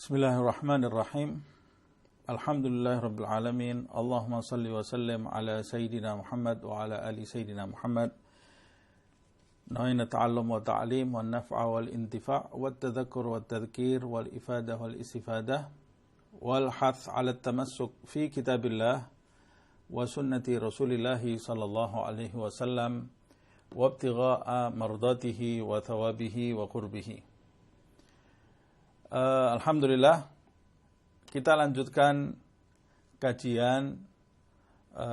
Bismillahirrahmanirrahim. Alhamdulillahirabbil alamin. Allahumma shalli wa sallim ala sayyidina Muhammad wa ala ali sayyidina Muhammad. Nawaitu ta'allum wa ta'lim wa naf'a wal intifa' wa tadhakkur wa tadhkir wal ifadah wal istifadah wal hath 'ala tamassuk fi kitabillah wa sunnati Rasulillah sallallahu alaihi wasallam wa ibtigha'a mardatihi wa thawabihi wa qurbihi. Alhamdulillah, kita lanjutkan kajian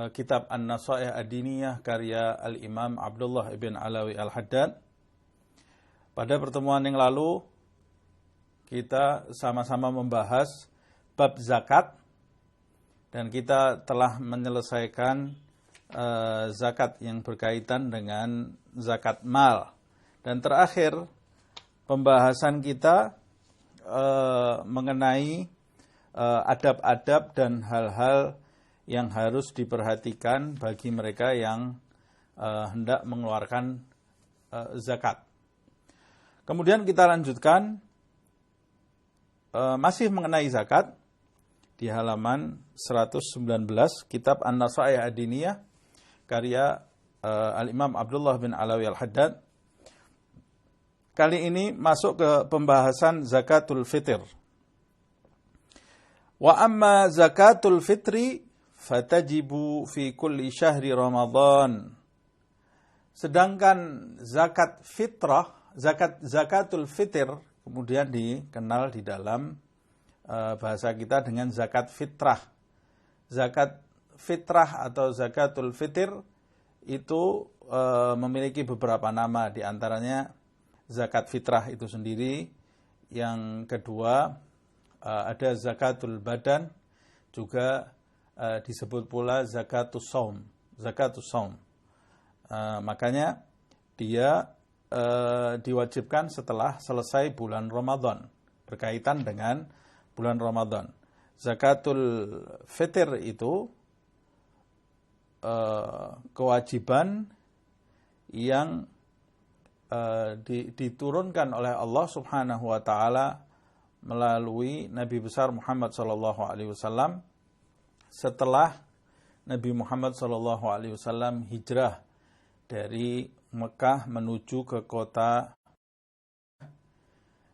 kitab An-Nasaih Ad-Diniyah karya Al-Imam Abdullah ibn Alawi Al-Haddad. Pada pertemuan yang lalu, kita sama-sama membahas bab zakat, dan kita telah menyelesaikan zakat yang berkaitan dengan zakat mal. Dan terakhir, pembahasan kita mengenai adab-adab dan hal-hal yang harus diperhatikan bagi mereka yang hendak mengeluarkan zakat. Kemudian kita lanjutkan masih mengenai zakat di halaman 119 kitab An-Nasaih Ad-Diniyah karya Al-Imam Abdullah bin Alawi Al-Haddad. Kali ini masuk ke pembahasan zakatul fitr. Wa amma zakatul fitri fatajibu fi kulli syahri Ramadan. Sedangkan zakat fitrah, zakatul fitr kemudian dikenal di dalam bahasa kita dengan zakat fitrah. Zakat fitrah atau zakatul fitr itu memiliki beberapa nama, di antaranya zakat fitrah itu sendiri. Yang kedua ada zakatul badan, juga disebut pula zakatus saum. Makanya dia diwajibkan setelah selesai bulan Ramadan, berkaitan dengan bulan Ramadan. Zakatul fitr itu kewajiban yang diturunkan oleh Allah Subhanahu wa taala melalui Nabi besar Muhammad sallallahu alaihi wasallam setelah Nabi Muhammad sallallahu alaihi wasallam hijrah dari Mekah menuju ke kota.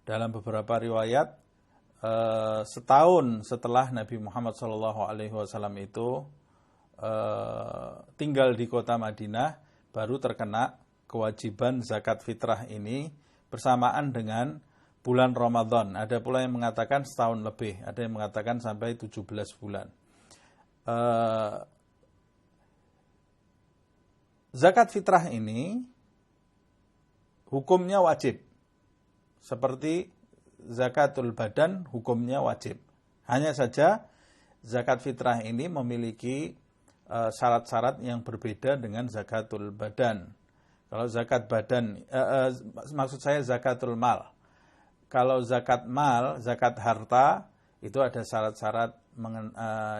Dalam beberapa riwayat setahun setelah Nabi Muhammad sallallahu alaihi wasallam itu tinggal di kota Madinah, baru terkena kewajiban zakat fitrah ini bersamaan dengan bulan Ramadan. Ada pula yang mengatakan setahun lebih, ada yang mengatakan sampai 17 bulan. Zakat fitrah ini hukumnya wajib. Seperti zakatul badan hukumnya wajib. Hanya saja zakat fitrah ini memiliki syarat-syarat yang berbeda dengan zakatul badan. Kalau zakat badan, maksud saya zakatul mal. Kalau zakat mal, zakat harta, itu ada syarat-syarat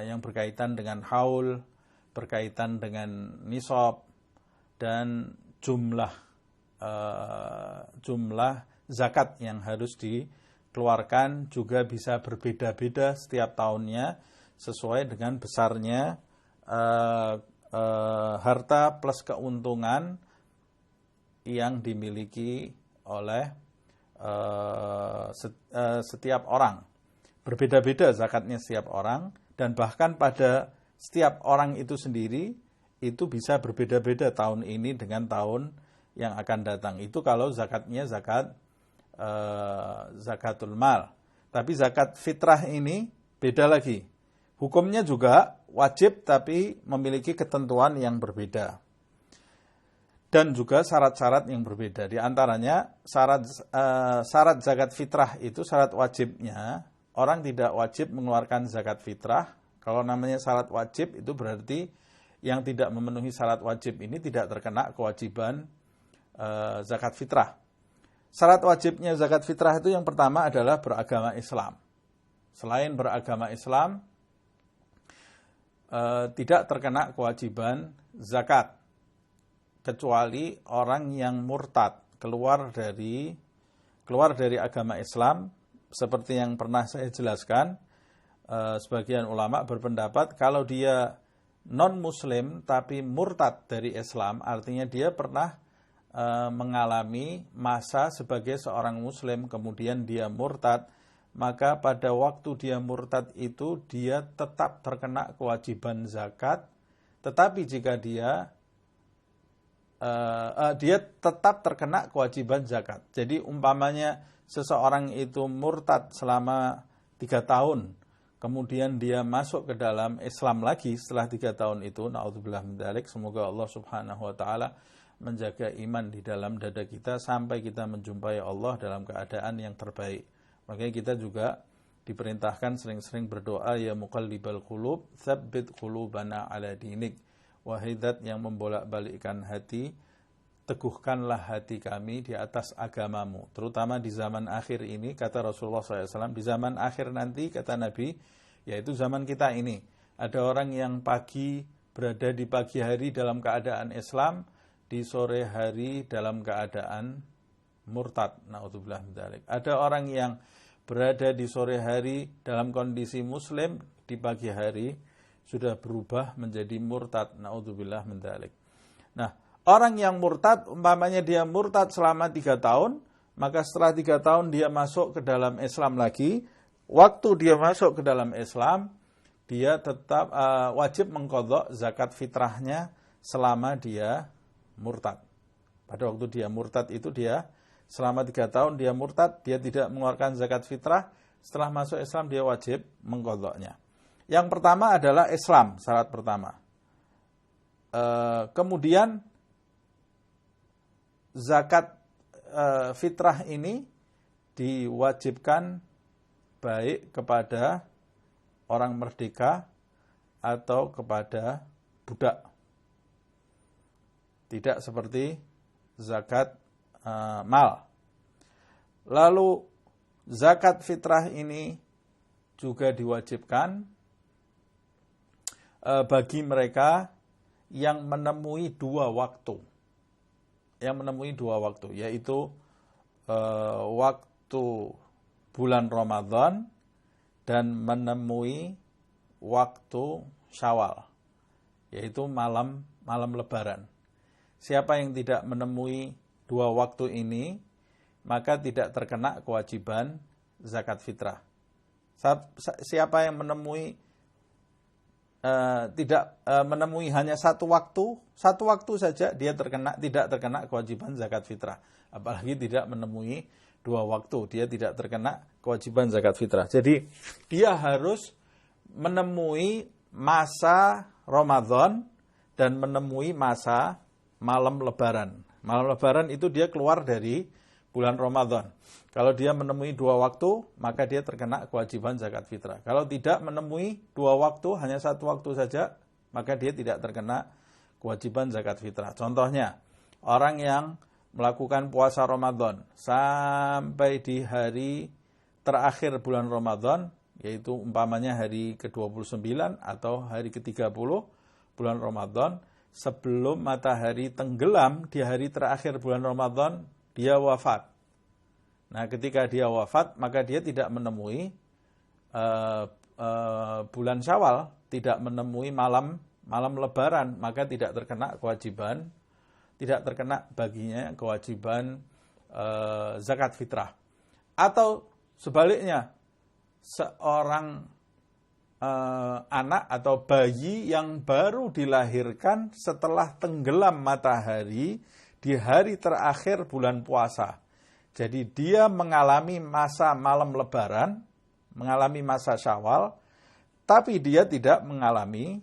yang berkaitan dengan haul, berkaitan dengan nisab, dan jumlah zakat yang harus dikeluarkan juga bisa berbeda-beda setiap tahunnya sesuai dengan besarnya harta plus keuntungan yang dimiliki oleh setiap orang. Berbeda-beda zakatnya setiap orang, dan bahkan pada setiap orang itu sendiri itu bisa berbeda-beda tahun ini dengan tahun yang akan datang. Itu kalau zakatnya zakatul mal. Tapi zakat fitrah ini beda lagi. Hukumnya juga wajib tapi memiliki ketentuan yang berbeda. Dan juga syarat-syarat yang berbeda. Di antaranya syarat zakat fitrah itu syarat wajibnya. Orang tidak wajib mengeluarkan zakat fitrah. Kalau namanya syarat wajib itu berarti yang tidak memenuhi syarat wajib ini tidak terkena kewajiban zakat fitrah. Syarat wajibnya zakat fitrah itu yang pertama adalah beragama Islam. Selain beragama Islam, tidak terkena kewajiban zakat. Kecuali orang yang murtad, keluar dari agama Islam seperti yang pernah saya jelaskan, sebagian ulama berpendapat kalau dia non-muslim tapi murtad dari Islam, artinya dia pernah mengalami masa sebagai seorang muslim, kemudian dia murtad, maka pada waktu dia murtad itu dia tetap terkena kewajiban zakat, tetapi jika dia tetap terkena kewajiban zakat. Jadi umpamanya seseorang itu murtad selama 3 tahun, kemudian dia masuk ke dalam Islam lagi setelah 3 tahun itu, na'udzubillah min dzalik, semoga Allah Subhanahu wa taala menjaga iman di dalam dada kita sampai kita menjumpai Allah dalam keadaan yang terbaik. Makanya kita juga diperintahkan sering-sering berdoa, ya muqallibal qulub, tsabbit qulubana ala dinik. Wahai zat yang membolak-balikkan hati, teguhkanlah hati kami di atas agamamu. Terutama di zaman akhir ini, kata Rasulullah SAW, di zaman akhir nanti, kata Nabi, yaitu zaman kita ini. Ada orang yang berada di pagi hari dalam keadaan Islam, di sore hari dalam keadaan murtad. Na'udzubillah min dzalik. Ada orang yang berada di sore hari dalam kondisi muslim, di pagi hari sudah berubah menjadi murtad. Na'udzubillah min dzalik. Nah, orang yang murtad, umpamanya dia murtad selama 3 tahun, maka setelah 3 tahun dia masuk ke dalam Islam lagi. Waktu dia masuk ke dalam Islam, dia tetap wajib mengqadha zakat fitrahnya selama dia murtad. Pada waktu dia murtad itu dia selama 3 tahun dia murtad, dia tidak mengeluarkan zakat fitrah. Setelah masuk Islam dia wajib mengqadhanya. Yang pertama adalah Islam, syarat pertama. Kemudian zakat fitrah ini diwajibkan baik kepada orang merdeka atau kepada budak. Tidak seperti zakat mal. Lalu zakat fitrah ini juga diwajibkan bagi mereka yang menemui 2 waktu. Yang menemui 2 waktu, yaitu waktu bulan Ramadan dan menemui waktu Syawal, yaitu malam Lebaran. Siapa yang tidak menemui 2 waktu ini, maka tidak terkena kewajiban zakat fitrah. Siapa yang menemui tidak menemui hanya 1 waktu saja, dia tidak terkena kewajiban zakat fitrah. Apalagi tidak menemui 2 waktu, dia tidak terkena kewajiban zakat fitrah. Jadi dia harus menemui masa Ramadan dan menemui masa malam Lebaran. Malam Lebaran itu dia keluar dari bulan Ramadan. Kalau dia menemui 2 waktu, maka dia terkena kewajiban zakat fitrah. Kalau tidak menemui 2 waktu, hanya 1 waktu saja, maka dia tidak terkena kewajiban zakat fitrah. Contohnya, orang yang melakukan puasa Ramadan sampai di hari terakhir bulan Ramadan, yaitu umpamanya hari ke-29 atau hari ke-30 bulan Ramadan, sebelum matahari tenggelam di hari terakhir bulan Ramadan, dia wafat. Nah, ketika dia wafat, maka dia tidak menemui bulan Syawal, tidak menemui malam Lebaran, maka tidak terkena kewajiban, tidak terkena baginya kewajiban zakat fitrah. Atau sebaliknya, seorang anak atau bayi yang baru dilahirkan setelah tenggelam matahari di hari terakhir bulan puasa. Jadi dia mengalami masa malam Lebaran, mengalami masa Syawal, tapi dia tidak mengalami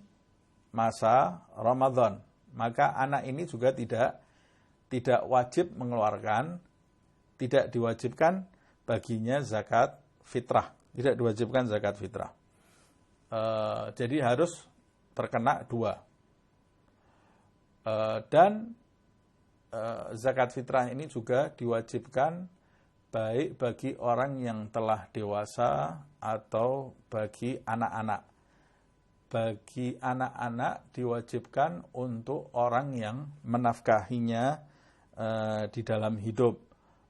masa Ramadan. Maka anak ini juga tidak wajib mengeluarkan, tidak diwajibkan baginya zakat fitrah, tidak diwajibkan zakat fitrah. Jadi harus terkena 2. Dan zakat fitrah ini juga diwajibkan baik bagi orang yang telah dewasa atau bagi anak-anak. Bagi anak-anak diwajibkan untuk orang yang menafkahinya di dalam hidup.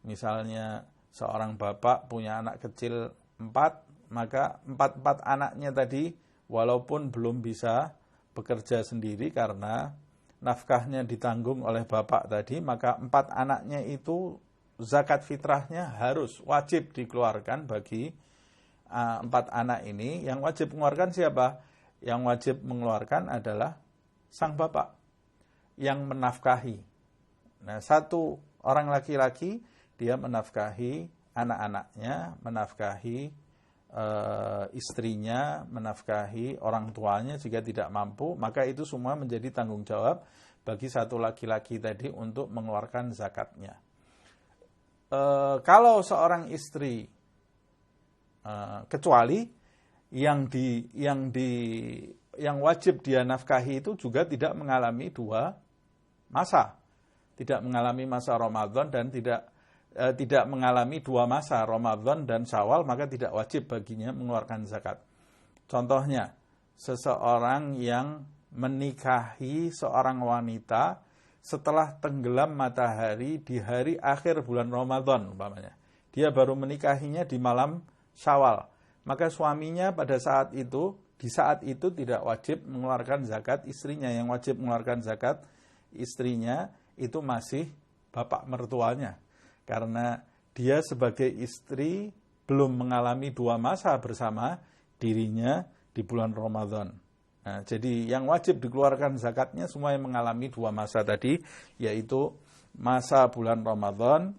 Misalnya Seorang bapak punya anak kecil 4, maka 4 anaknya tadi walaupun belum bisa bekerja sendiri karena nafkahnya ditanggung oleh bapak tadi, maka 4 anaknya itu zakat fitrahnya harus wajib dikeluarkan bagi 4 anak ini. Yang wajib mengeluarkan siapa? Yang wajib mengeluarkan adalah sang bapak yang menafkahi. Nah, satu orang laki-laki dia menafkahi anak-anaknya, menafkahi istrinya, menafkahi orang tuanya jika tidak mampu, maka itu semua menjadi tanggung jawab bagi satu laki-laki tadi untuk mengeluarkan zakatnya. Kalau seorang istri kecuali yang wajib dia nafkahi itu juga tidak mengalami 2 masa, tidak mengalami masa Ramadan dan tidak mengalami 2 masa Ramadan dan Syawal, maka tidak wajib baginya mengeluarkan zakat. Contohnya, seseorang yang menikahi seorang wanita setelah tenggelam matahari di hari akhir bulan Ramadan umpamanya. Dia baru menikahinya di malam Syawal. Maka suaminya pada di saat itu tidak wajib mengeluarkan zakat istrinya. Yang wajib mengeluarkan zakat istrinya itu masih bapak mertuanya. Karena dia sebagai istri belum mengalami 2 masa bersama dirinya di bulan Ramadan. Nah, jadi yang wajib dikeluarkan zakatnya semua yang mengalami 2 masa tadi, yaitu masa bulan Ramadan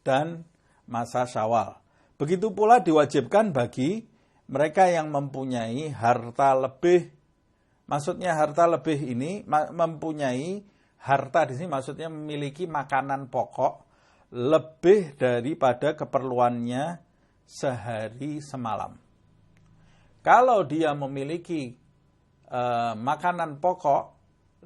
dan masa Syawal. Begitu pula diwajibkan bagi mereka yang mempunyai harta lebih. Maksudnya harta lebih ini mempunyai harta di sini maksudnya memiliki makanan pokok lebih daripada keperluannya sehari semalam. Kalau dia memiliki makanan pokok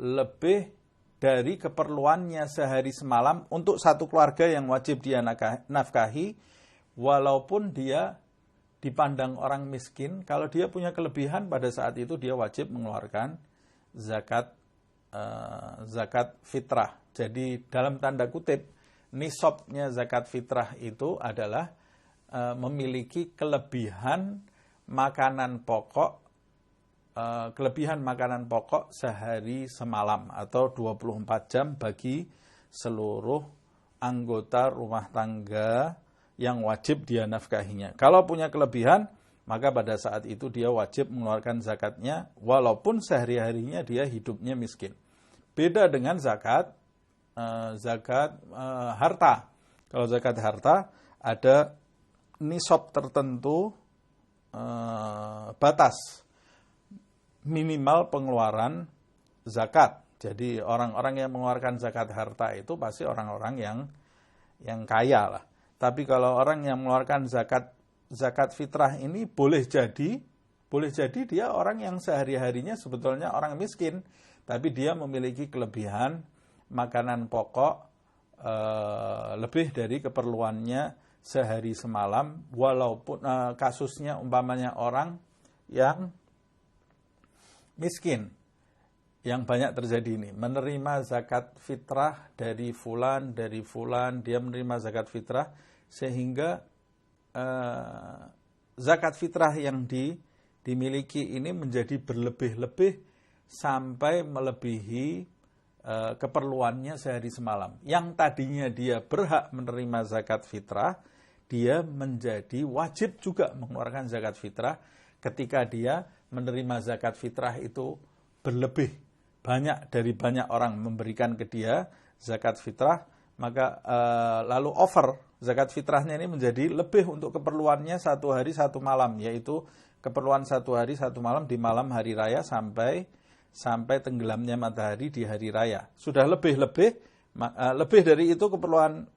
lebih dari keperluannya sehari semalam untuk satu keluarga yang wajib dia nafkahi, walaupun dia dipandang orang miskin, kalau dia punya kelebihan pada saat itu dia wajib mengeluarkan zakat fitrah. Jadi dalam tanda kutip, nisabnya zakat fitrah itu adalah memiliki kelebihan makanan pokok sehari semalam atau 24 jam bagi seluruh anggota rumah tangga yang wajib dia nafkahinya. Kalau punya kelebihan, maka pada saat itu dia wajib mengeluarkan zakatnya walaupun sehari-harinya dia hidupnya miskin. Beda dengan zakat harta. Kalau zakat harta ada nisab tertentu, batas minimal pengeluaran zakat. Jadi orang-orang yang mengeluarkan zakat harta itu pasti orang-orang yang kaya lah. Tapi kalau orang yang mengeluarkan zakat fitrah ini boleh jadi dia orang yang sehari-harinya sebetulnya orang miskin, tapi dia memiliki kelebihan makanan pokok lebih dari keperluannya sehari semalam, walaupun kasusnya umpamanya orang yang miskin, yang banyak terjadi ini, menerima zakat fitrah dari fulan, dia menerima zakat fitrah, sehingga zakat fitrah yang dimiliki ini menjadi berlebih-lebih sampai melebihi keperluannya sehari semalam. Yang tadinya dia berhak menerima zakat fitrah, dia menjadi wajib juga mengeluarkan zakat fitrah ketika dia menerima zakat fitrah itu berlebih. Banyak dari banyak orang memberikan ke dia zakat fitrah, maka lalu over zakat fitrahnya ini menjadi lebih untuk keperluannya 1 hari 1 malam, yaitu keperluan 1 hari 1 malam di malam hari raya sampai tenggelamnya matahari di hari raya. Sudah lebih dari itu keperluan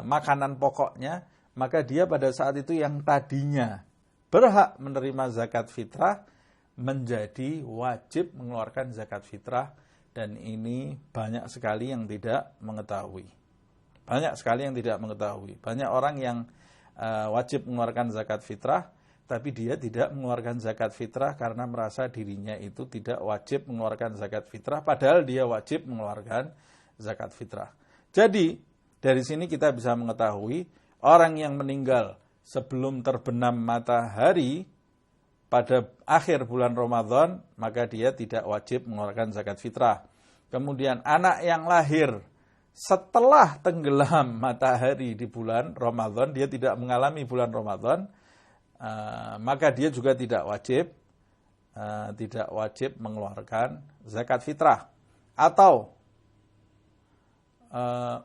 makanan pokoknya, maka dia pada saat itu yang tadinya berhak menerima zakat fitrah menjadi wajib mengeluarkan zakat fitrah, dan ini banyak sekali yang tidak mengetahui. Banyak orang yang wajib mengeluarkan zakat fitrah, tapi dia tidak mengeluarkan zakat fitrah karena merasa dirinya itu tidak wajib mengeluarkan zakat fitrah, padahal dia wajib mengeluarkan zakat fitrah. Jadi dari sini kita bisa mengetahui orang yang meninggal sebelum terbenam matahari pada akhir bulan Ramadan, maka dia tidak wajib mengeluarkan zakat fitrah. Kemudian anak yang lahir setelah tenggelam matahari di bulan Ramadan, dia tidak mengalami bulan Ramadan, maka dia juga tidak wajib mengeluarkan zakat fitrah. Atau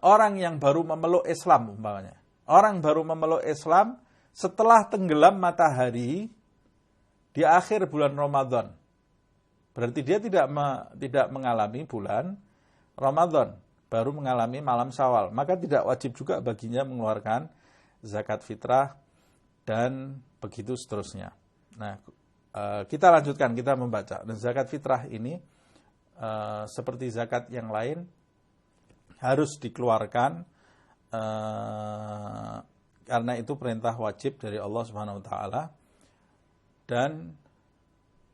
orang yang baru memeluk Islam umpamanya. Orang baru memeluk Islam setelah tenggelam matahari di akhir bulan Ramadan. Berarti dia tidak mengalami bulan Ramadan, baru mengalami malam Syawal. Maka tidak wajib juga baginya mengeluarkan zakat fitrah dan begitu seterusnya. Nah, kita lanjutkan, kita membaca. Dan zakat fitrah ini seperti zakat yang lain harus dikeluarkan karena itu perintah wajib dari Allah Subhanahu wa taala. Dan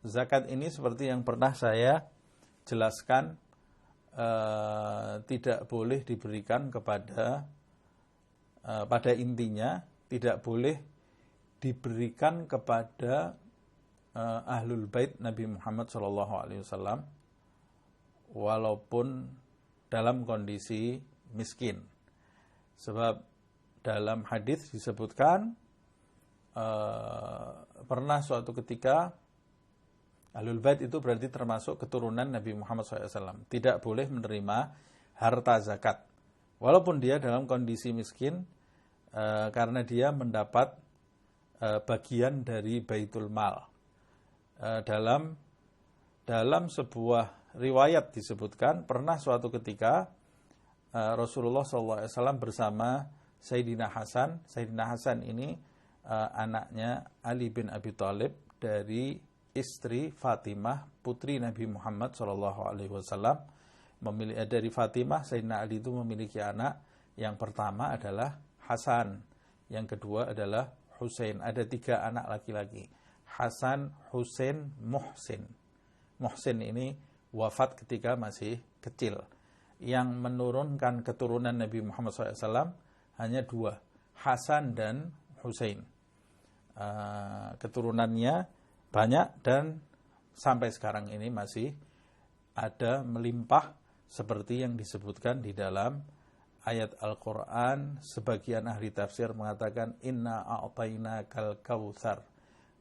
zakat ini seperti yang pernah saya jelaskan, tidak boleh diberikan kepada pada intinya tidak boleh diberikan kepada ahlul bait Nabi Muhammad SAW walaupun dalam kondisi miskin. Sebab dalam hadis disebutkan pernah suatu ketika ahlul bait itu berarti termasuk keturunan Nabi Muhammad SAW, tidak boleh menerima harta zakat walaupun dia dalam kondisi miskin, karena dia mendapat bagian dari Baitul Mal. Dalam sebuah riwayat disebutkan pernah suatu ketika Rasulullah SAW bersama Sayyidina Hasan. Sayyidina Hasan ini anaknya Ali bin Abi Thalib dari istri Fatimah, putri Nabi Muhammad SAW. Dari Fatimah, Sayyidina Ali itu memiliki anak. Yang pertama adalah Hasan, yang kedua adalah Husain. Ada 3 anak laki-laki, Hasan, Husain, Muhsin. Muhsin ini wafat ketika masih kecil. Yang menurunkan keturunan Nabi Muhammad SAW hanya 2, Hasan dan Husain. Keturunannya banyak dan sampai sekarang ini masih ada melimpah seperti yang disebutkan di dalam ayat Al-Quran. Sebagian ahli tafsir mengatakan inna a'tainakal kautsar,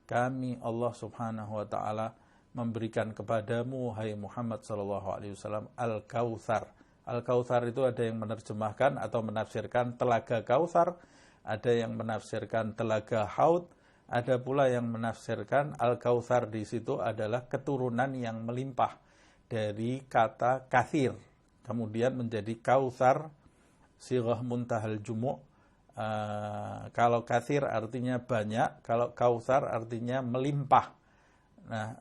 kami Allah Subhanahu wa taala memberikan kepadamu hai Muhammad sallallahu alaihi wasallam al-kautsar. Al-kautsar itu ada yang menerjemahkan atau menafsirkan telaga Kautsar, ada yang menafsirkan telaga Haud, ada pula yang menafsirkan al-kautsar di situ adalah keturunan yang melimpah dari kata kathir, kemudian menjadi kautsar sighah muntahal jumu'. Kalau kathir artinya banyak, kalau kautsar artinya melimpah. Nah,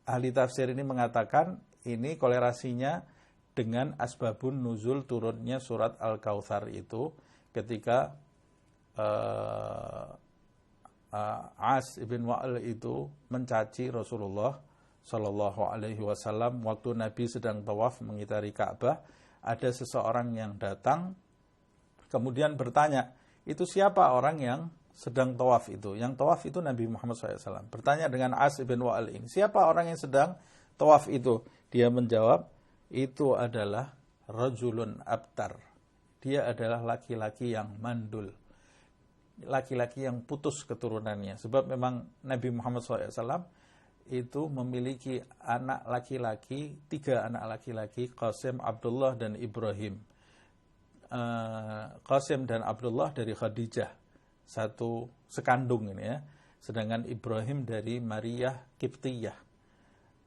ahli tafsir ini mengatakan ini kolerasinya dengan asbabun nuzul turunnya surat Al-Kautsar itu ketika As ibn Wa'il itu mencaci Rasulullah Shallallahu Alaihi Wasallam waktu Nabi sedang tawaf mengitari Ka'bah. Ada seseorang yang datang kemudian bertanya, itu siapa orang yang sedang tawaf itu? Yang tawaf itu Nabi Muhammad SAW. Bertanya dengan As ibn Wa'il ini, siapa orang yang sedang tawaf itu? Dia menjawab, itu adalah rajulun abtar. Dia adalah laki-laki yang mandul, laki-laki yang putus keturunannya. Sebab memang Nabi Muhammad SAW itu memiliki anak laki-laki, 3 anak laki-laki, Qasim, Abdullah, dan Ibrahim. Qasim dan Abdullah dari Khadijah, satu sekandung ini ya. Sedangkan Ibrahim dari Maria Kiptiyah.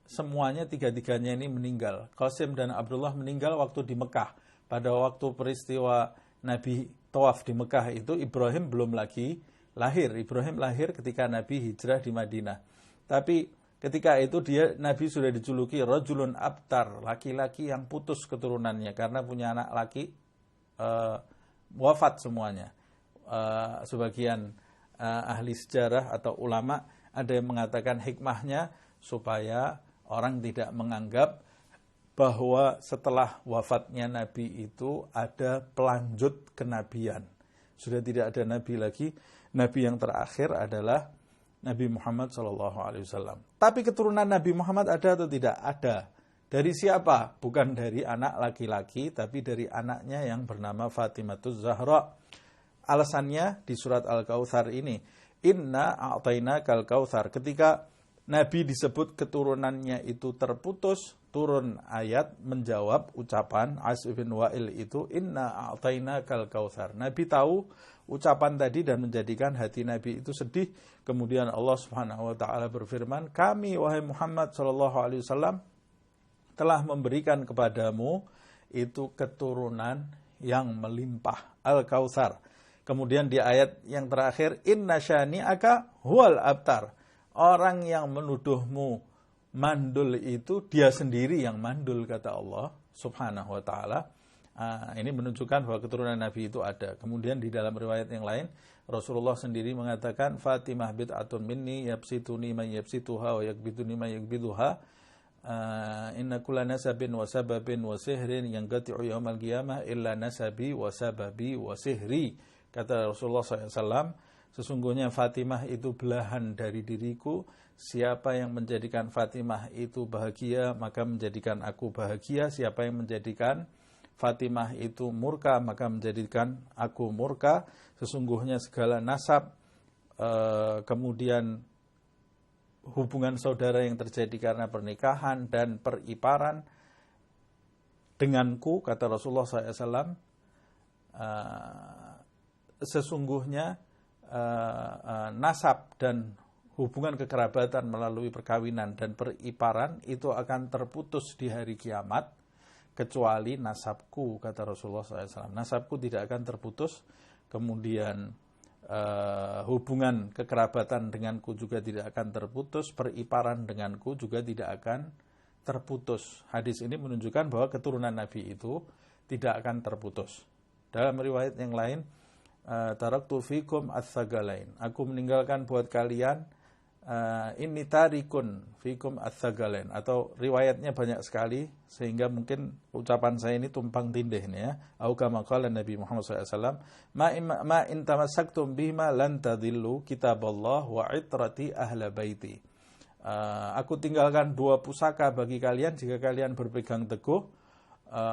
Semuanya 3-3-nya ini meninggal. Qasim dan Abdullah meninggal waktu di Mekah. Pada waktu peristiwa Nabi tawaf di Mekah itu Ibrahim belum lagi lahir. Ibrahim lahir ketika Nabi hijrah di Madinah. Tapi ketika itu Nabi sudah dijuluki rajulun abtar, laki-laki yang putus keturunannya karena punya anak laki wafat semuanya. Sebagian ahli sejarah atau ulama ada yang mengatakan hikmahnya supaya orang tidak menganggap bahwa setelah wafatnya Nabi itu ada pelanjut kenabian. Sudah tidak ada Nabi lagi. Nabi yang terakhir adalah Nabi Muhammad SAW. Tapi keturunan Nabi Muhammad ada atau tidak? Ada. Dari siapa? Bukan dari anak laki-laki, tapi dari anaknya yang bernama Fatimatuz Zahra. Alasannya di surat Al-Kautsar ini, Inna a'tainakal kautsar. Ketika Nabi disebut keturunannya itu terputus, turun ayat menjawab ucapan As bin Wa'il itu, Inna a'tainakal kautsar. Nabi tahu ucapan tadi dan menjadikan hati Nabi itu sedih. Kemudian Allah Subhanahu wa taala berfirman, kami wahai Muhammad sallallahu alaihi wasallam telah memberikan kepadamu itu keturunan yang melimpah, Al-Kautsar. Kemudian di ayat yang terakhir, Inna syani'aka huwal abtar. Orang yang menuduhmu mandul itu dia sendiri yang mandul, kata Allah Subhanahu wa taala. Ini menunjukkan bahwa keturunan Nabi itu ada. Kemudian di dalam riwayat yang lain, Rasulullah sendiri mengatakan, Fatimah bid'atun minni yabsituni man yabsituha wa yakbiduni man yakbiduha. Inna kulla nasabin wa sababin wa sihrin yang gati'u yawmal qiyamah illa nasabi wa sababi wa sihri. Kata Rasulullah SAW, sesungguhnya Fatimah itu belahan dari diriku. Siapa yang menjadikan Fatimah itu bahagia, maka menjadikan aku bahagia. Siapa yang menjadikan Fatimah itu murka, maka menjadikan aku murka. Sesungguhnya segala nasab, kemudian hubungan saudara yang terjadi karena pernikahan dan periparan denganku, kata Rasulullah SAW, sesungguhnya nasab dan hubungan kekerabatan melalui perkawinan dan periparan itu akan terputus di hari kiamat, kecuali nasabku, kata Rasulullah SAW. Nasabku tidak akan terputus, kemudian hubungan kekerabatan denganku juga tidak akan terputus, periparan denganku juga tidak akan terputus. Hadis ini menunjukkan bahwa keturunan Nabi itu tidak akan terputus. Dalam riwayat yang lain, taraktu fikum ats-tsagalain. Aku meninggalkan buat kalian inni tarikun fikum ats-tsagalain. Atau riwayatnya banyak sekali sehingga mungkin ucapan saya ini tumpang tindih nih ya. Au kama qala Nabi Muhammad SAW, ma in tamassaktum bihima lan tadillu kitaballah wa itrati ahla baiti. Aku tinggalkan dua pusaka bagi kalian, jika kalian berpegang teguh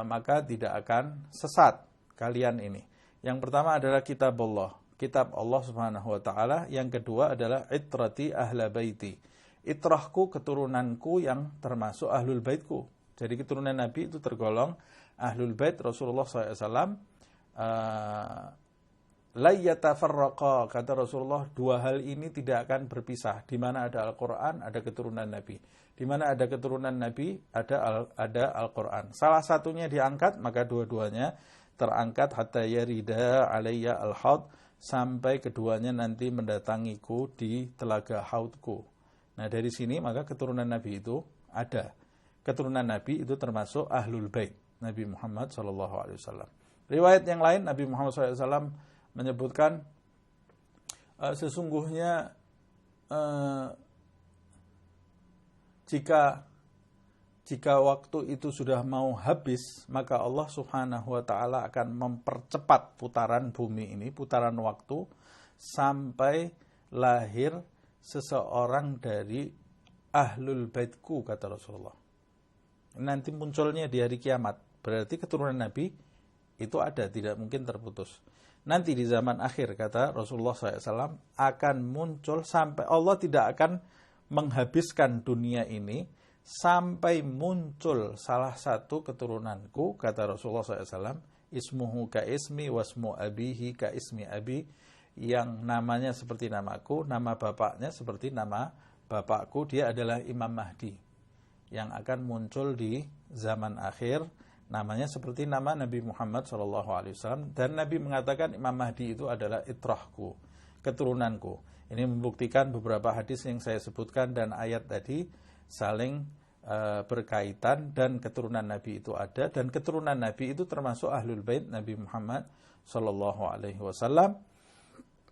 maka tidak akan sesat kalian ini. Yang pertama adalah kitab Allah, kitab Allah Subhanahu wa taala. Yang kedua adalah itrati ahla baiti, itrahku, keturunanku yang termasuk ahlul baitku. Jadi keturunan Nabi itu tergolong ahlul bait Rasulullah SAW. La yatafarraqa, kata Rasulullah, dua hal ini tidak akan berpisah. Di mana ada Al-Quran, ada keturunan Nabi. Di mana ada keturunan Nabi, ada Al-Quran. Salah satunya diangkat, maka dua-duanya terangkat hatta yarida alayya al-haud, sampai keduanya nanti mendatangiku di telaga haudku. Nah dari sini maka keturunan Nabi itu ada. Keturunan Nabi itu termasuk ahlul bait Nabi Muhammad SAW. Riwayat yang lain, Nabi Muhammad SAW menyebutkan sesungguhnya jika waktu itu sudah mau habis, maka Allah Subhanahu wa taala akan mempercepat putaran bumi ini, putaran waktu, sampai lahir seseorang dari ahlul baitku, kata Rasulullah. Nanti munculnya di hari kiamat. Berarti keturunan Nabi itu ada, tidak mungkin terputus. Nanti di zaman akhir, kata Rasulullah SAW, akan muncul sampai Allah tidak akan menghabiskan dunia ini sampai muncul salah satu keturunanku, kata Rasulullah SAW, ismuhu ka ismi wasmu abihi ka ismi abi, yang namanya seperti namaku, nama bapaknya seperti nama bapakku. Dia adalah Imam Mahdi yang akan muncul di zaman akhir, namanya seperti nama Nabi Muhammad SAW. Dan Nabi mengatakan Imam Mahdi itu adalah itrahku, keturunanku. Ini membuktikan beberapa hadis yang saya sebutkan dan ayat tadi saling berkaitan, dan keturunan Nabi itu ada, dan keturunan Nabi itu termasuk ahlul bait Nabi Muhammad SAW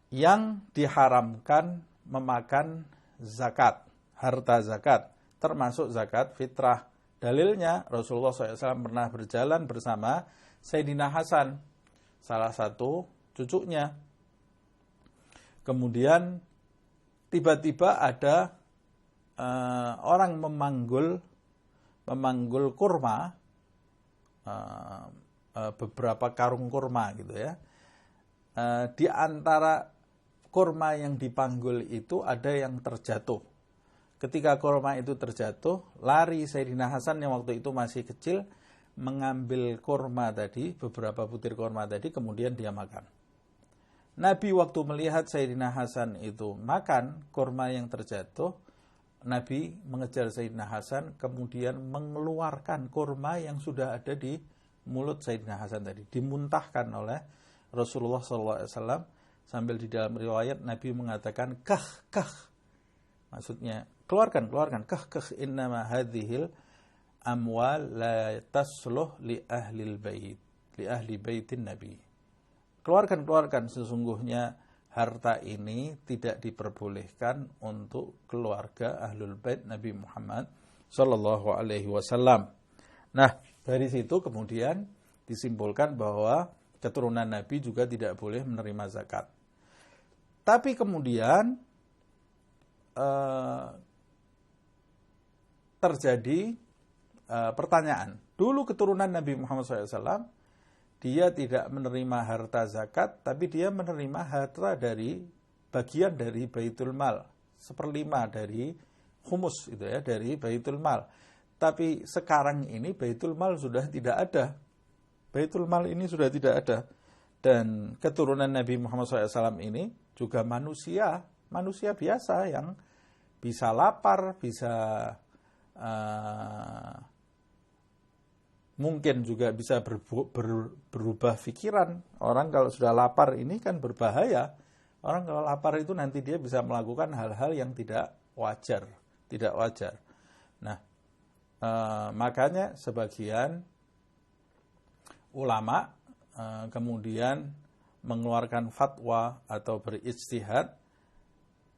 yang diharamkan memakan zakat, harta zakat, termasuk zakat fitrah, Dalilnya Rasulullah SAW pernah berjalan bersama Sayyidina Hasan, salah satu cucunya. Kemudian tiba-tiba ada orang memanggul kurma, beberapa karung kurma gitu ya. Di antara kurma yang dipanggul itu ada yang terjatuh. Ketika kurma itu terjatuh, lari Sayyidina Hasan yang waktu itu masih kecil, mengambil kurma tadi, beberapa butir kurma tadi, kemudian dia makan. Nabi waktu melihat Sayyidina Hasan itu makan kurma yang terjatuh, Nabi mengejar Sayyidina Hasan, kemudian mengeluarkan kurma yang sudah ada di mulut Sayyidina Hasan tadi. Dimuntahkan oleh Rasulullah SAW, sambil di dalam riwayat Nabi mengatakan, kah. Maksudnya, keluarkan, kah, innama hadhil amwal la tasluh li ahli baitin Nabi. Keluarkan, sesungguhnya harta ini tidak diperbolehkan untuk keluarga ahlul bait Nabi Muhammad sallallahu alaihi wasallam. Nah, dari situ kemudian disimpulkan bahwa keturunan Nabi juga tidak boleh menerima zakat. Tapi kemudian terjadi pertanyaan. Dulu keturunan Nabi Muhammad SAW, dia tidak menerima harta zakat, tapi dia menerima harta dari bagian dari Baitul Mal, 1/5 dari humus itu ya, dari Baitul Mal. Tapi sekarang ini Baitul Mal sudah tidak ada. Baitul Mal ini sudah tidak ada. Dan keturunan Nabi Muhammad SAW ini juga manusia biasa yang bisa lapar, bisa mungkin juga bisa berubah pikiran. Orang kalau sudah lapar ini kan berbahaya. Orang kalau lapar itu nanti dia bisa melakukan hal-hal yang tidak wajar. Nah, makanya sebagian ulama kemudian mengeluarkan fatwa atau berijtihad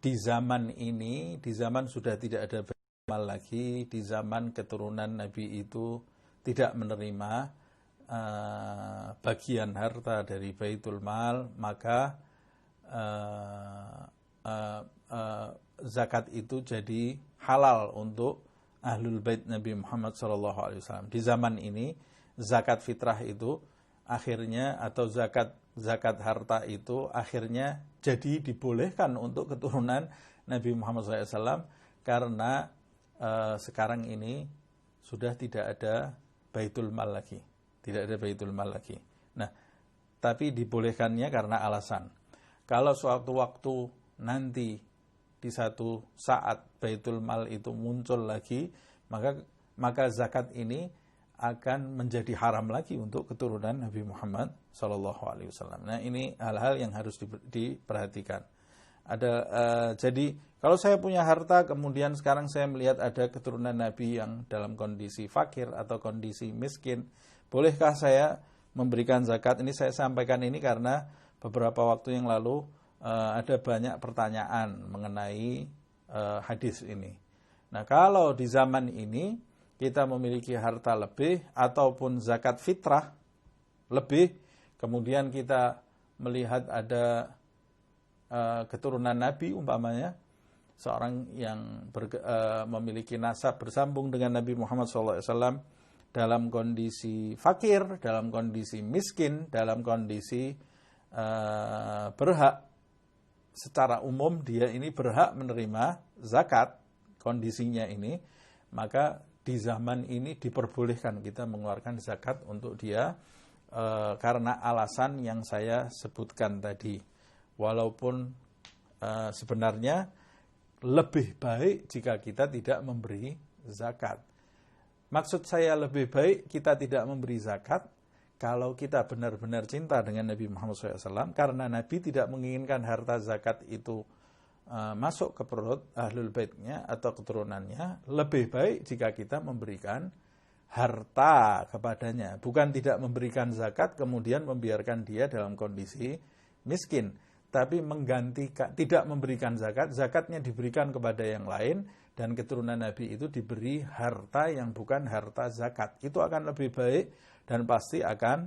di zaman ini, di zaman sudah tidak ada Baitul Mal lagi, di zaman keturunan Nabi itu tidak menerima bagian harta dari Baitul Mal, maka zakat itu jadi halal untuk ahlul bait Nabi Muhammad SAW. Di zaman ini zakat fitrah itu akhirnya, atau zakat harta itu akhirnya jadi dibolehkan untuk keturunan Nabi Muhammad SAW, karena sekarang ini sudah tidak ada Baitul Mal lagi. Nah, tapi dibolehkannya karena alasan. Kalau suatu waktu nanti di satu saat Baitul Mal itu muncul lagi, maka zakat ini akan menjadi haram lagi untuk keturunan Nabi Muhammad SAW. Nah, ini hal-hal yang harus diperhatikan. Jadi kalau saya punya harta, kemudian sekarang saya melihat ada keturunan Nabi yang dalam kondisi fakir atau kondisi miskin, bolehkah saya memberikan zakat? Ini saya sampaikan ini karena beberapa waktu yang lalu ada banyak pertanyaan mengenai hadis ini. Nah, kalau di zaman ini kita memiliki harta lebih ataupun zakat fitrah lebih, kemudian kita melihat ada keturunan Nabi umpamanya, seorang yang memiliki nasab bersambung dengan Nabi Muhammad SAW dalam kondisi fakir, dalam kondisi miskin, dalam kondisi berhak, secara umum dia ini berhak menerima zakat, kondisinya ini, maka di zaman ini diperbolehkan kita mengeluarkan zakat untuk dia karena alasan yang saya sebutkan tadi. Walaupun sebenarnya lebih baik jika kita tidak memberi zakat. Maksud saya lebih baik kita tidak memberi zakat kalau kita benar-benar cinta dengan Nabi Muhammad SAW, karena Nabi tidak menginginkan harta zakat itu masuk ke perut ahlul baitnya atau keturunannya. Lebih baik jika kita memberikan harta kepadanya, bukan tidak memberikan zakat kemudian membiarkan dia dalam kondisi miskin, tapi menggantikan, tidak memberikan zakat, zakatnya diberikan kepada yang lain, dan keturunan Nabi itu diberi harta yang bukan harta zakat. Itu akan lebih baik dan pasti akan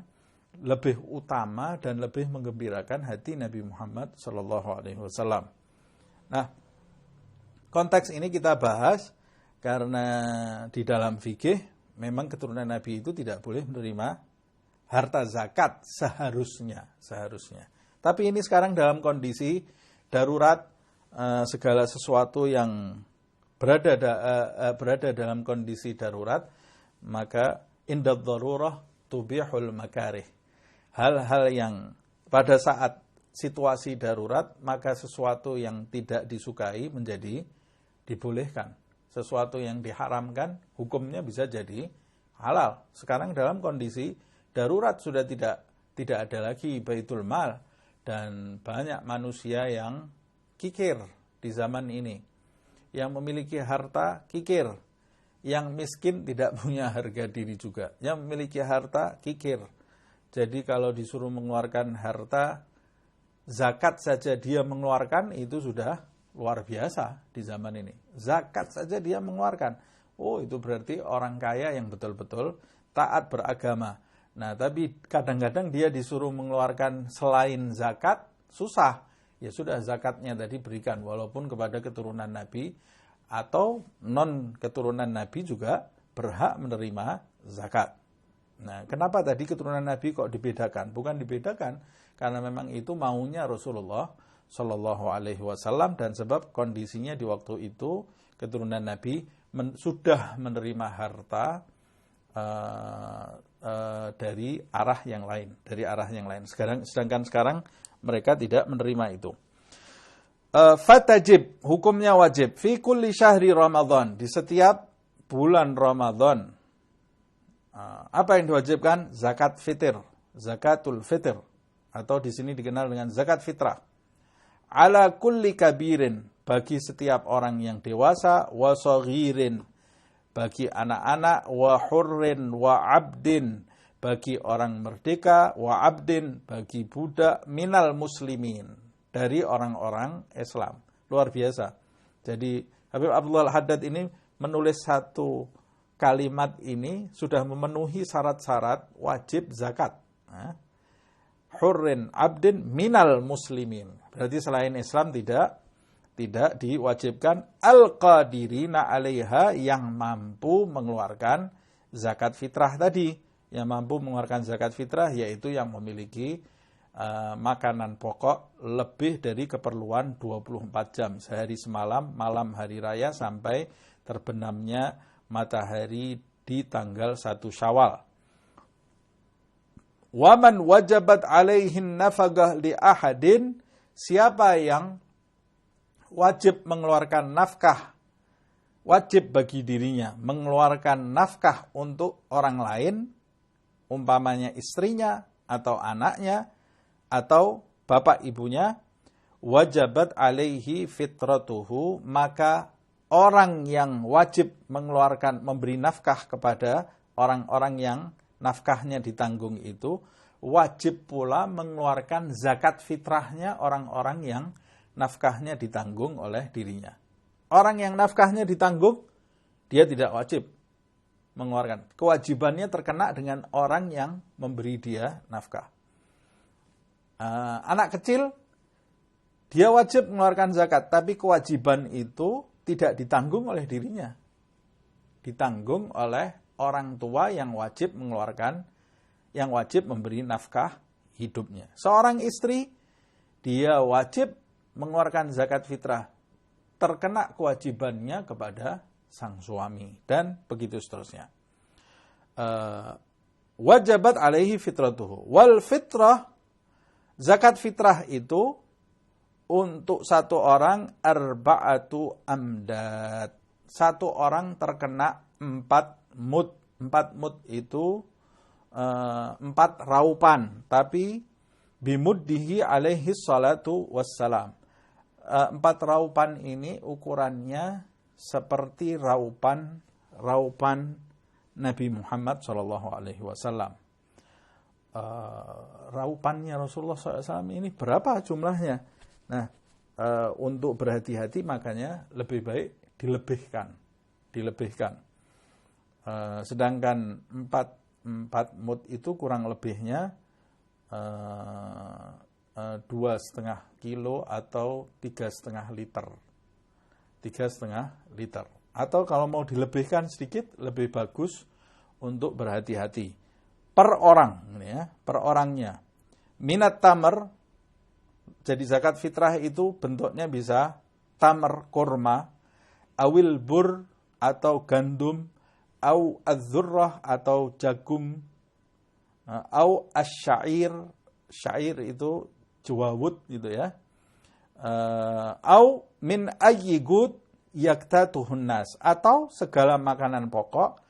lebih utama dan lebih menggembirakan hati Nabi Muhammad SAW. Nah, konteks ini kita bahas karena di dalam fikih memang keturunan Nabi itu tidak boleh menerima harta zakat seharusnya. Tapi ini sekarang dalam kondisi darurat, segala sesuatu yang berada dalam kondisi darurat, maka indad darurah tubihul makarih. Hal-hal yang pada saat situasi darurat, maka sesuatu yang tidak disukai menjadi dibolehkan. Sesuatu yang diharamkan, hukumnya bisa jadi halal. Sekarang dalam kondisi darurat sudah tidak ada lagi baitul mal, dan banyak manusia yang kikir di zaman ini. Yang memiliki harta kikir, yang miskin tidak punya harga diri juga. Yang memiliki harta kikir. Jadi kalau disuruh mengeluarkan harta, zakat saja dia mengeluarkan, itu sudah luar biasa di zaman ini. Zakat saja dia mengeluarkan. Oh, itu berarti orang kaya yang betul-betul taat beragama. Nah, tapi kadang-kadang dia disuruh mengeluarkan selain zakat, susah. Ya sudah, zakatnya tadi berikan, walaupun kepada keturunan Nabi atau non keturunan Nabi juga berhak menerima zakat. Nah, kenapa tadi keturunan Nabi kok dibedakan? Bukan dibedakan karena memang itu maunya Rasulullah Shallallahu Alaihi Wasallam, dan sebab kondisinya di waktu itu keturunan Nabi sudah menerima harta dari arah yang lain. Sedangkan sekarang mereka tidak menerima itu. Fatajib, hukumnya wajib. Fi kulli syahri Ramadan, di setiap bulan Ramadan. Apa yang diwajibkan? Zakat fitr, zakatul fitr, atau di sini dikenal dengan zakat fitrah. Ala kulli kabirin, bagi setiap orang yang dewasa, wa saghirin, bagi anak-anak, wa hurrin wa abdin, bagi orang merdeka, wa abdin, bagi budak, minal muslimin, dari orang-orang Islam. Luar biasa. Jadi Habib Abdullah Al-Haddad ini menulis satu kalimat ini sudah memenuhi syarat-syarat wajib zakat. Hurrin abdin minal muslimin. Berarti selain Islam tidak diwajibkan. Al-qadirina alaiha, yang mampu mengeluarkan zakat fitrah tadi. Yang mampu mengeluarkan zakat fitrah yaitu yang memiliki makanan pokok lebih dari keperluan 24 jam. Sehari semalam, malam hari raya sampai terbenamnya matahari di tanggal 1 Syawal. Waman wajabat alaihin nafagah li ahadin, siapa yang wajib mengeluarkan nafkah, wajib bagi dirinya mengeluarkan nafkah untuk orang lain, umpamanya istrinya atau anaknya atau bapak ibunya, wajabat alaihi fitratuhu, maka orang yang wajib mengeluarkan, memberi nafkah kepada orang-orang yang nafkahnya ditanggung itu, wajib pula mengeluarkan zakat fitrahnya orang-orang yang nafkahnya ditanggung oleh dirinya. Orang yang nafkahnya ditanggung, dia tidak wajib mengeluarkan. Kewajibannya terkena dengan orang yang memberi dia nafkah. Anak kecil, dia wajib mengeluarkan zakat, tapi kewajiban itu tidak ditanggung oleh dirinya. Ditanggung oleh orang tua yang wajib mengeluarkan, yang wajib memberi nafkah hidupnya. Seorang istri, dia wajib mengeluarkan zakat fitrah, terkena kewajibannya kepada sang suami, dan begitu seterusnya. Wajabat alaihi fitratuhu. Wal fitrah, zakat fitrah itu untuk satu orang arba'atu amdad. Satu orang terkena 4 mud. 4 mud itu 4 raupan, tapi bimuddihi alaihi salatu wassalam. 4 raupan ini ukurannya seperti raupan Nabi Muhammad SAW. Raupannya Rasulullah SAW ini berapa jumlahnya? Nah, untuk berhati-hati makanya lebih baik dilebihkan. Sedangkan 4 mud itu kurang lebihnya 2,5 kilo atau 3,5 liter. 3,5 liter. Atau kalau mau dilebihkan sedikit, lebih bagus untuk berhati-hati. Per orang, ya, per orangnya. Minat tamar, jadi zakat fitrah itu bentuknya bisa tamar kurma, awil bur atau gandum, au adzurrah atau jagung, au asyair, syair itu jawawud gitu ya. Au min ayyigud yaktatuhun nas, atau segala makanan pokok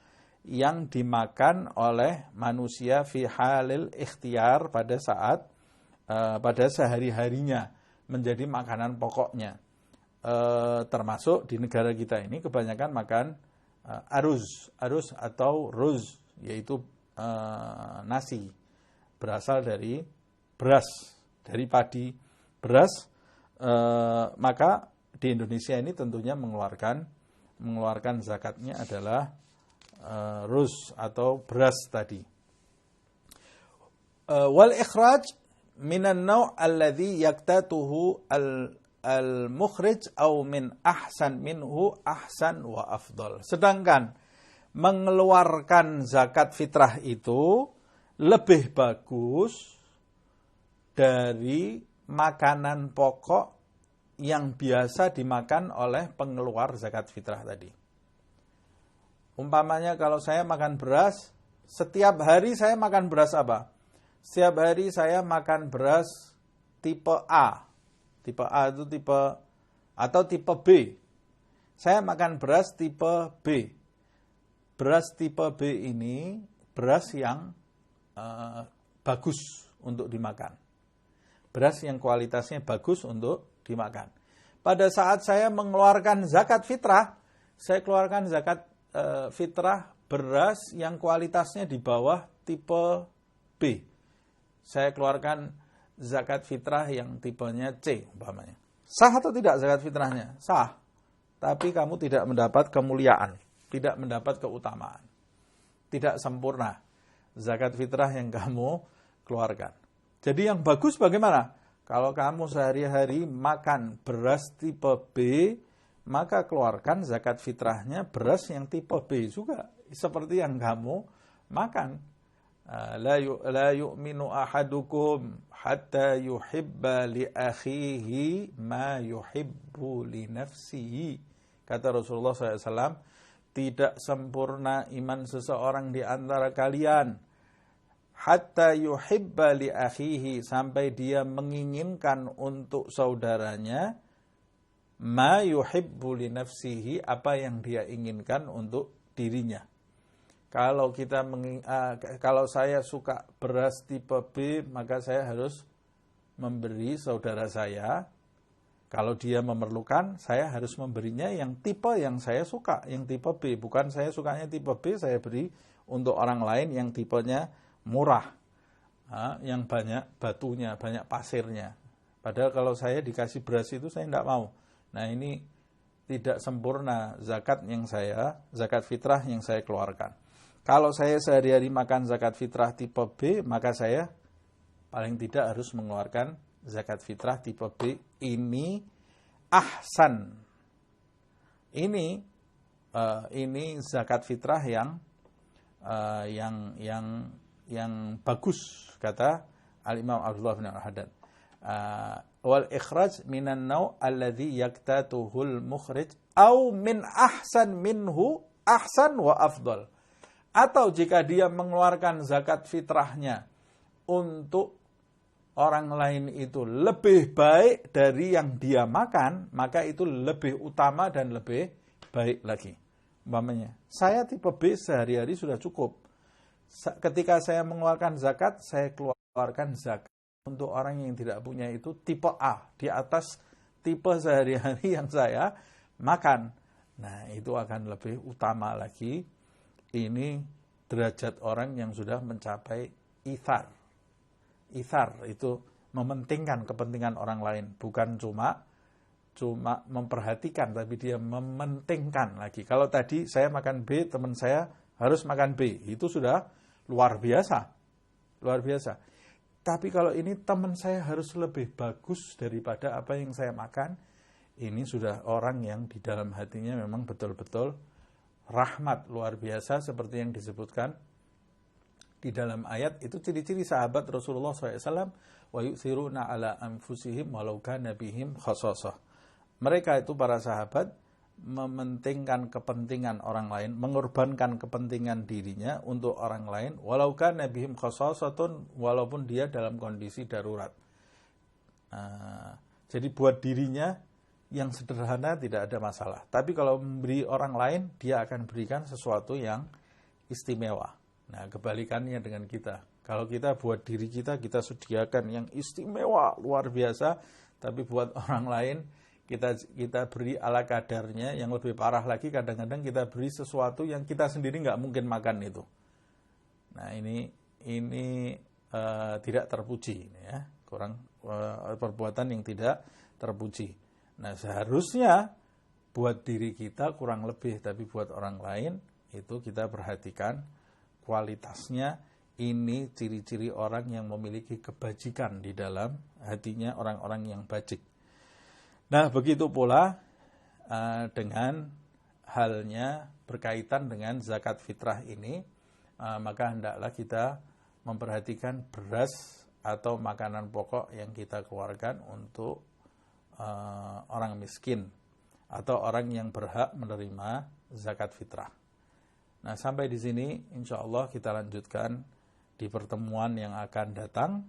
yang dimakan oleh manusia fi halil ikhtiar pada saat pada sehari-harinya menjadi makanan pokoknya. Termasuk di negara kita ini kebanyakan makan aruz atau ruz, yaitu nasi, berasal dari beras, dari padi beras. Maka di Indonesia ini tentunya mengeluarkan zakatnya adalah ruz atau beras tadi. Wal ikhraj minan naw' alladhi yaktatuhu al-mukhrij au min ahsan minhu ahsan wa afdal. Sedangkan mengeluarkan zakat fitrah itu lebih bagus dari makanan pokok yang biasa dimakan oleh pengeluar zakat fitrah tadi. Umpamanya kalau saya makan beras, setiap hari saya makan beras apa? Setiap hari saya makan beras tipe A. Tipe A itu tipe, atau tipe B. Saya makan beras tipe B. Beras tipe B ini beras yang bagus untuk dimakan. Beras yang kualitasnya bagus untuk dimakan. Pada saat saya mengeluarkan zakat fitrah, saya keluarkan zakat fitrah beras yang kualitasnya di bawah tipe B. Saya keluarkan zakat fitrah yang tipenya C umpamanya. Sah atau tidak zakat fitrahnya? Sah. Tapi kamu tidak mendapat kemuliaan, tidak mendapat keutamaan. Tidak sempurna zakat fitrah yang kamu keluarkan. Jadi yang bagus bagaimana? Kalau kamu sehari-hari makan beras tipe B, maka keluarkan zakat fitrahnya beras yang tipe B juga. Seperti yang kamu makan. La yu'minu ahadukum hatta yuhibba li akhihi ma yuhibbu li nafsihi. Kata Rasulullah SAW, tidak sempurna iman seseorang di antara kalian hatta yuhibba li akhihi, sampai dia menginginkan untuk saudaranya ma yuhibbu li nafsihi, apa yang dia inginkan untuk dirinya. Kalau saya suka beras tipe B, maka saya harus memberi saudara saya. Kalau dia memerlukan, saya harus memberinya yang tipe yang saya suka, yang tipe B. Bukan saya sukanya tipe B, saya beri untuk orang lain yang tipenya murah, yang banyak batunya, banyak pasirnya. Padahal kalau saya dikasih beras itu saya tidak mau. Nah, ini tidak sempurna zakat fitrah yang saya keluarkan. Kalau saya sehari-hari makan zakat fitrah tipe B, maka saya paling tidak harus mengeluarkan zakat fitrah tipe B. Ini ahsan. Ini zakat fitrah yang bagus, kata Al-Imam Abdullah bin Al-Haddad. Wal ikhraj minan naw' alladhi yaktatuhul mukhrij au min ahsan minhu ahsan wa afdal. Atau jika dia mengeluarkan zakat fitrahnya untuk orang lain itu lebih baik dari yang dia makan, maka itu lebih utama dan lebih baik lagi. Umpamanya, saya tipe B sehari-hari sudah cukup. Ketika saya mengeluarkan zakat, saya keluarkan zakat untuk orang yang tidak punya itu tipe A, di atas tipe sehari-hari yang saya makan. Nah, itu akan lebih utama lagi. Ini derajat orang yang sudah mencapai ithar. Ithar itu mementingkan kepentingan orang lain, bukan cuma cuma memperhatikan, tapi dia mementingkan lagi. Kalau tadi saya makan B, teman saya harus makan B, itu sudah luar biasa. Luar biasa. Tapi kalau ini teman saya harus lebih bagus daripada apa yang saya makan, ini sudah orang yang di dalam hatinya memang betul-betul rahmat luar biasa, seperti yang disebutkan di dalam ayat. Itu ciri-ciri sahabat Rasulullah SAW. Wa yu'thiruna ala anfusihim walau kana bihim khasasah. Mereka itu para sahabat mementingkan kepentingan orang lain, mengorbankan kepentingan dirinya untuk orang lain, walau kana bihim khasasatun, walaupun dia dalam kondisi darurat. Jadi buat dirinya yang sederhana tidak ada masalah. Tapi kalau memberi orang lain, dia akan berikan sesuatu yang istimewa. Nah, kebalikannya dengan kita. Kalau kita buat diri kita, kita sediakan yang istimewa, luar biasa. Tapi buat orang lain, kita beri ala kadarnya. Yang lebih parah lagi, kadang-kadang kita beri sesuatu yang kita sendiri nggak mungkin makan itu. Nah, ini tidak terpuji, ya. Perbuatan yang tidak terpuji. Nah, seharusnya buat diri kita kurang lebih, tapi buat orang lain itu kita perhatikan kualitasnya. Ini ciri-ciri orang yang memiliki kebajikan di dalam hatinya, orang-orang yang bajik. Nah, begitu pula dengan halnya berkaitan dengan zakat fitrah ini, maka hendaklah kita memperhatikan beras atau makanan pokok yang kita keluarkan untuk orang miskin atau orang yang berhak menerima zakat fitrah. Nah, sampai di sini insya Allah kita lanjutkan di pertemuan yang akan datang,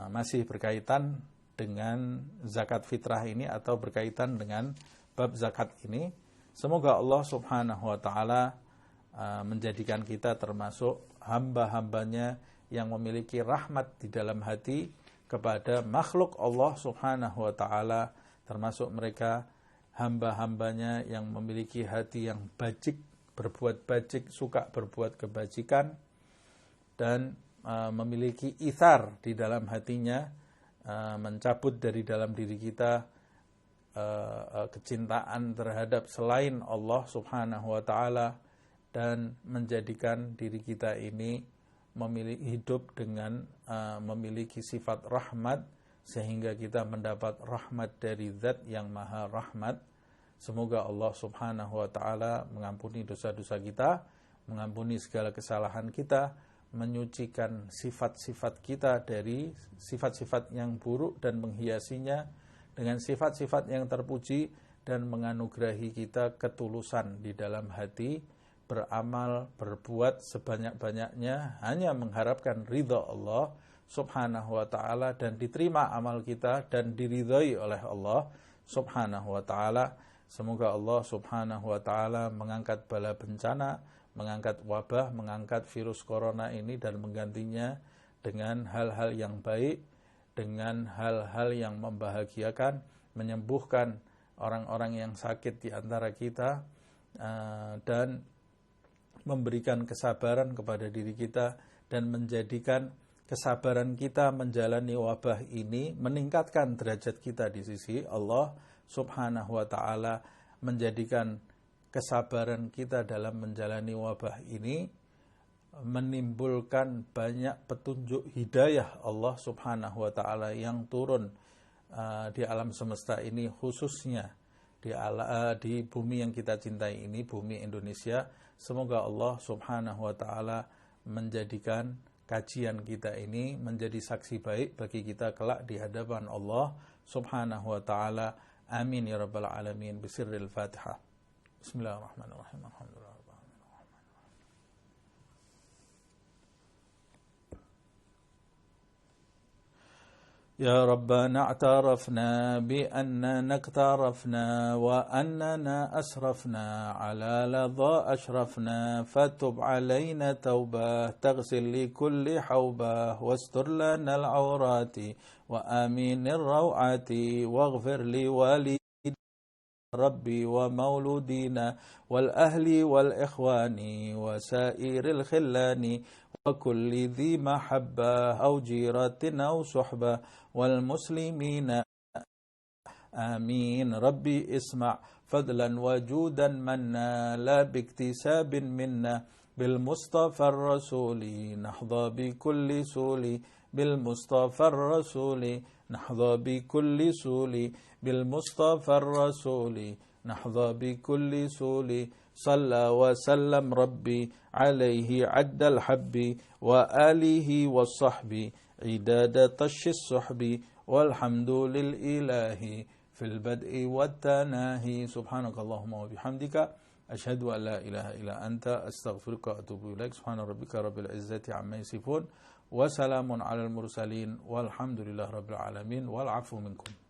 masih berkaitan dengan zakat fitrah ini atau berkaitan dengan bab zakat ini. Semoga Allah Subhanahu wa taala menjadikan kita termasuk hamba-hambanya yang memiliki rahmat di dalam hati kepada makhluk Allah Subhanahu wa taala, termasuk mereka hamba-hambanya yang memiliki hati yang bajik, berbuat bajik, suka berbuat kebajikan, dan memiliki ithar di dalam hatinya, mencabut dari dalam diri kita kecintaan terhadap selain Allah Subhanahu wa taala, dan menjadikan diri kita ini hidup dengan memiliki sifat rahmat, sehingga kita mendapat rahmat dari Zat yang Maha Rahmat. Semoga Allah Subhanahu wa taala mengampuni dosa-dosa kita, mengampuni segala kesalahan kita, menyucikan sifat-sifat kita dari sifat-sifat yang buruk dan menghiasinya dengan sifat-sifat yang terpuji, dan menganugerahi kita ketulusan di dalam hati, beramal, berbuat sebanyak-banyaknya hanya mengharapkan ridha Allah Subhanahu wa ta'ala, dan diterima amal kita dan diridhai oleh Allah Subhanahu wa ta'ala. Semoga Allah Subhanahu wa ta'ala mengangkat bala bencana, mengangkat wabah, mengangkat virus corona ini, dan menggantinya dengan hal-hal yang baik, dengan hal-hal yang membahagiakan, menyembuhkan orang-orang yang sakit di antara kita, dan memberikan kesabaran kepada diri kita, dan menjadikan kesabaran kita menjalani wabah ini meningkatkan derajat kita di sisi Allah Subhanahu wa ta'ala, menjadikan kesabaran kita dalam menjalani wabah ini menimbulkan banyak petunjuk hidayah Allah Subhanahu wa ta'ala yang turun di alam semesta ini, khususnya di bumi yang kita cintai ini, bumi Indonesia. Semoga Allah Subhanahu wa ta'ala menjadikan kajian kita ini menjadi saksi baik bagi kita kelak di hadapan Allah Subhanahu wa ta'ala. Amin ya rabbal alamin. Bisirril Fatihah. Bismillahirrahmanirrahim. Alhamdulillah. يا ربنا اعترفنا بأننا اقترفنا وأننا أسرفنا على لظى أشرفنا، فتب علينا توبة تغسل لكل حوبة، واستر لنا العورات وآمين الروعات، واغفر لوالدينا ربي ومولودينا والأهل والإخوان وسائر الخلان، وكل ذي محبة أو جيرة أو صحبة، والمسلمين آمين. ربي اسمع فضلا وجودا منا لا باكتساب منا بالمصطفى الرسول نحظى بكل سول بالمصطفى الرسول نحظى بكل سول بالمصطفى الرسول نحظى بكل سول صلى وسلم ربي عليه عد الحب وآله والصحب عداد طش الصحب والحمد للإله في البدء والتناهي. سبحانك اللهم وبحمدك أشهد أن لا إله إلا أنت أستغفرك وأتوب إليك. سبحان ربك رب العزة عما يصفون وسلام على المرسلين والحمد لله رب العالمين والعفو منكم.